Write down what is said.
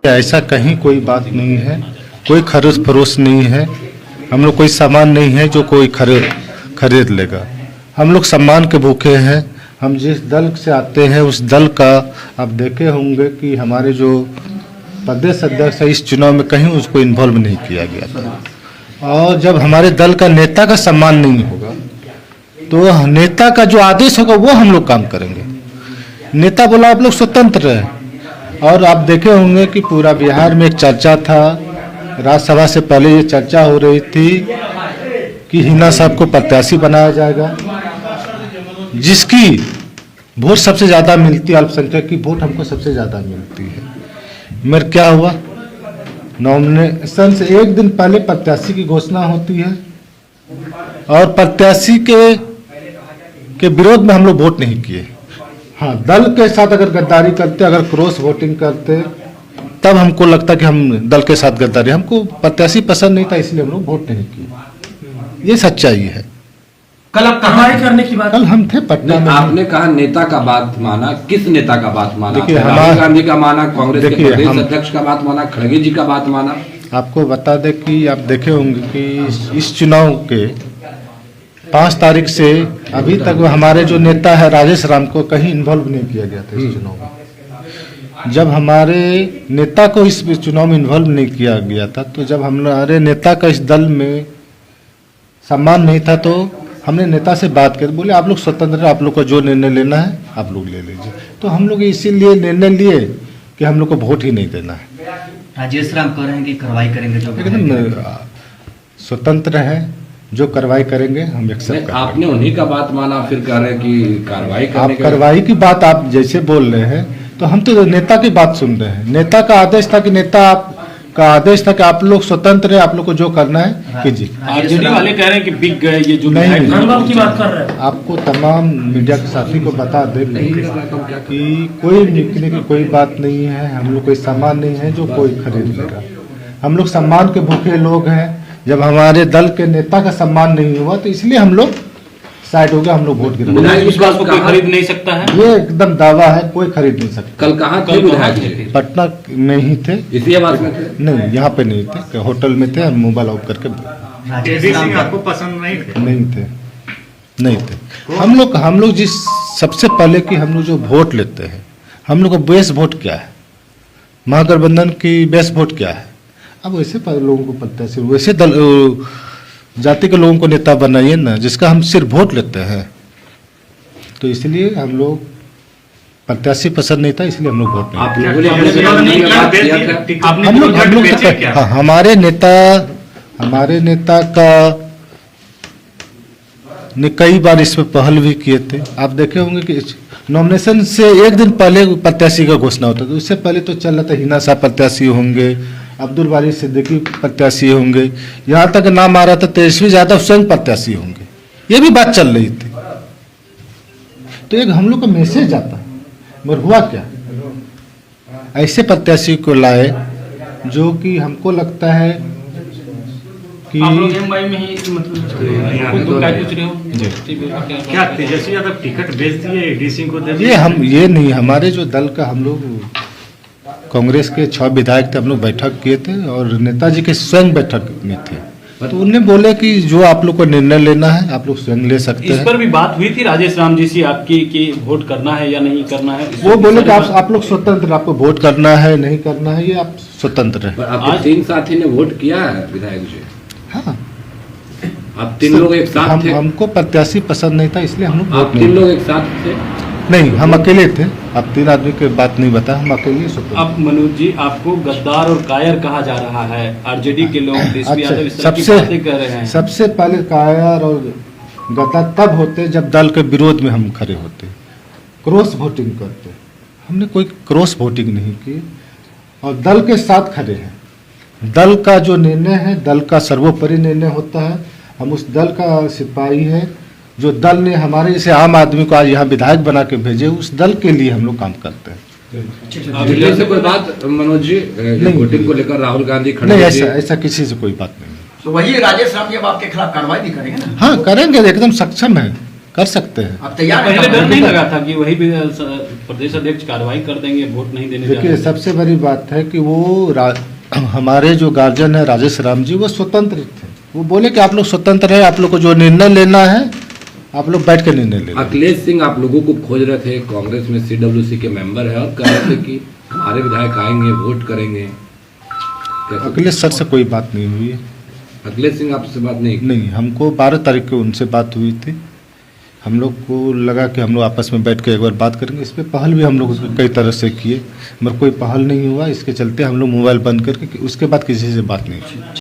ऐसा कहीं कोई बात नहीं है, कोई खरीद फरोश नहीं है। हम लोग कोई सामान नहीं है जो कोई खरीद लेगा। हम लोग सम्मान के भूखे हैं। हम जिस दल से आते हैं उस दल का आप देखे होंगे कि हमारे जो प्रदेश अध्यक्ष है इस चुनाव में कहीं उसको इन्वॉल्व नहीं किया गया था। और जब हमारे दल का नेता का सम्मान नहीं होगा तो नेता का जो आदेश होगा वो हम लोग काम करेंगे। नेता बोला आप लोग स्वतंत्र है। और आप देखे होंगे कि पूरा बिहार में एक चर्चा था, राज्यसभा से पहले ये चर्चा हो रही थी कि हिना साहब को प्रत्याशी बनाया जाएगा, जिसकी वोट सबसे ज़्यादा मिलती है, अल्पसंख्यक की वोट हमको सबसे ज़्यादा मिलती है। मगर क्या हुआ, नॉमिनेशन से एक दिन पहले प्रत्याशी की घोषणा होती है और प्रत्याशी के विरोध में हम लोग वोट नहीं किए। हाँ, दल के साथ अगर गद्दारी करते, अगर क्रॉस वोटिंग करते, तब हमको लगता कि हम दल के साथ गद्दारी, हमको प्रत्याशी पसंद नहीं था इसलिए हम लोग वोट नहीं किए। ये सच्चाई है। कल आप कहाँ करने की बात? कल हम थे पटना में। आपने कहा नेता का बात माना, किस नेता का बात माना? देखिए, राहुल गांधी का माना, कांग्रेस के प्रदेश हम अध्यक्ष का बात माना, खड़गे जी का बात माना? आपको बता दें कि आप देखे होंगे कि इस चुनाव के 5 तारीख से अभी तक हमारे जो नेता है राजेश राम को कहीं इन्वॉल्व नहीं किया गया था इस चुनाव में। जब हमारे नेता को इस चुनाव में इन्वॉल्व नहीं किया गया था, तो जब हमारे नेता का इस दल में सम्मान नहीं था, तो हमने नेता से बात कर, बोले आप लोग स्वतंत्र हैं, आप लोग को जो निर्णय लेना है आप लोग ले लीजिए। तो हम लोग इसीलिए निर्णय लिए कि हम लोग को वोट ही नहीं देना है। राजेश राम कह रहे हैं कि कार्रवाई करेंगे, जो एकदम स्वतंत्र है, जो कार्रवाई करेंगे हम एक्सेप्ट करेंगे। आपने उन्हीं का बात माना, फिर कह रहे हैं कि कार्रवाई करने आप कार्रवाई की बात आप जैसे बोल रहे हैं, तो हम तो नेता की बात सुन रहे हैं। नेता का आदेश था कि का आदेश था कि आप लोग स्वतंत्र है, आप लोग को जो करना है कीजिए। आरजेडी वाले कह रहे हैं कि बिक गए ये जो नहीं, की बात कर रहे हैं। आपको तमाम मीडिया के साथी को बता दें कि कोई बिकने की कोई बात नहीं है। हम लोग कोई सामान नहीं है जो कोई खरीद लेगा। हम लोग सम्मान के भूखे लोग हैं। जब हमारे दल के नेता का सम्मान नहीं हुआ तो इसलिए हम लोग साइड हो गए, हम लोग वोट गिरा। विश्वास को कोई खरीद नहीं सकता है, ये एकदम दावा है, कोई खरीद नहीं सकता। कल कहाँ थे विधायक? पटना में ही थे, इसी आवाज में थे? नहीं, यहाँ पे नहीं थे, होटल में थे। हम मोबाइल ऑफ करके आपको पसंद नहीं थे। हम लोग जिस सबसे पहले कि हम लोग जो वोट लेते हैं, हम लोग का बेस वोट क्या है, महागठबंधन की बेस वोट क्या है। अब वैसे लोगों को प्रत्याशी, वैसे दल जाति के लोगों को नेता बनाइए ना, जिसका हम सिर्फ वोट लेते हैं। तो इसलिए हम लोग प्रत्याशी पसंद नहीं था, इसलिए हम लोग वोट नहीं। हाँ, हमारे नेता का ने कई बार इस पर पहल भी किए थे। आप देखे होंगे कि नॉमिनेशन से एक दिन पहले प्रत्याशी का घोषणा होता था। उससे पहले तो चल रहा था हिना साहब प्रत्याशी होंगे, अब्दुल बारी सिद्दीकी प्रत्याशी होंगे, यहाँ तक नाम आ रहा था तेजस्वी यादव स्वयं प्रत्याशी होंगे। ये भी बात चल रही थी। तो एक हम लोग का मैसेज आता है, मगर हुआ क्या, ऐसे प्रत्याशी को लाए जो कि हमको लगता है कि आप लोग एमआई में ही मतलब क्या तेजस्वी यादव टिकट बेच दिए एडीसी को दे दिए? ये नहीं, हमारे जो दल का हम लोग कांग्रेस के 6 विधायक थे, हम लोग बैठक किए थे और नेताजी के स्वयं बैठक में थे। तो उन्होंने बोले कि जो आप लोग को निर्णय लेना है आप लोग स्वयं ले सकते हैं। इस पर भी बात हुई थी राजेश राम जी से आपकी कि वोट करना है या नहीं करना है। वो बोले कि आप लोग स्वतंत्र, आपको वोट करना है नहीं करना है, ये आप स्वतंत्र है। आपके 3 साथी ने वोट किया है विधायक जी? हाँ, आप 3 लोग एक साथ थे? हमको प्रत्याशी पसंद नहीं था इसलिए हम लोग आप 3 लोग एक साथ थे? नहीं, हम अकेले थे। आप 3 आदमी की बात नहीं बता, हम अकेले स्वतंत्र। अब मनोज जी आपको गद्दार और कायर कहा जा रहा है, आरजेडी के लोग तेजस्वी यादव इस तरह की बातें कर रहे हैं। सबसे पहले कायर और गद्दार तब होते जब दल के विरोध में हम खड़े होते, क्रॉस वोटिंग करते। हमने कोई क्रॉस वोटिंग नहीं की और दल के साथ खड़े हैं। दल का जो निर्णय है, दल का सर्वोपरि निर्णय होता है। हम उस दल का सिपाही है। जो दल ने हमारे जैसे आम आदमी को आज यहाँ विधायक बना के भेजे, उस दल के लिए हम लोग काम करते हैं। दिल्ली से कोई बात मनोज जी वोटिंग को लेकर राहुल गांधी खड़े? नहीं, ऐसा किसी से कोई बात नहीं। तो वही राजेश राम जी अब आपके खिलाफ कार्रवाई भी करेंगे ना? हाँ, करेंगे, एकदम सक्षम है। कर सकते हैं। अब तैयार पहले डर नहीं लगा था कि वही भी प्रदेश अध्यक्ष कार्रवाई कर देंगे, वोट नहीं देने जा देखिए, रहे हैं? सबसे बड़ी बात है कि हमारे जो गार्जियन है राजेश राम जी, वो स्वतंत्र थे। वो बोले कि आप लोग स्वतंत्र है, आप लोग को जो निर्णय लेना है आप लोग बैठ के निर्णय ले। अखिलेश सिंह आप लोगों को खोज रहे थे, कांग्रेस में CWC के मेंबर है, और कह रहे थे कि हमारे विधायक आएंगे, वोट करेंगे। अखिलेश सर से कोई बात नहीं हुई है। अखिलेश सिंह आपसे बात नहीं की? नहीं, हमको 12 तारीख को उनसे बात हुई थी। हम लोग को लगा कि हम लोग आपस में बैठ के एक बार बात करेंगे। इस पे पहल भी हम लोग कई तरह से किए, मगर कोई पहल नहीं हुआ। इसके चलते हम लोग मोबाइल बंद करके उसके बाद किसी से बात नहीं की।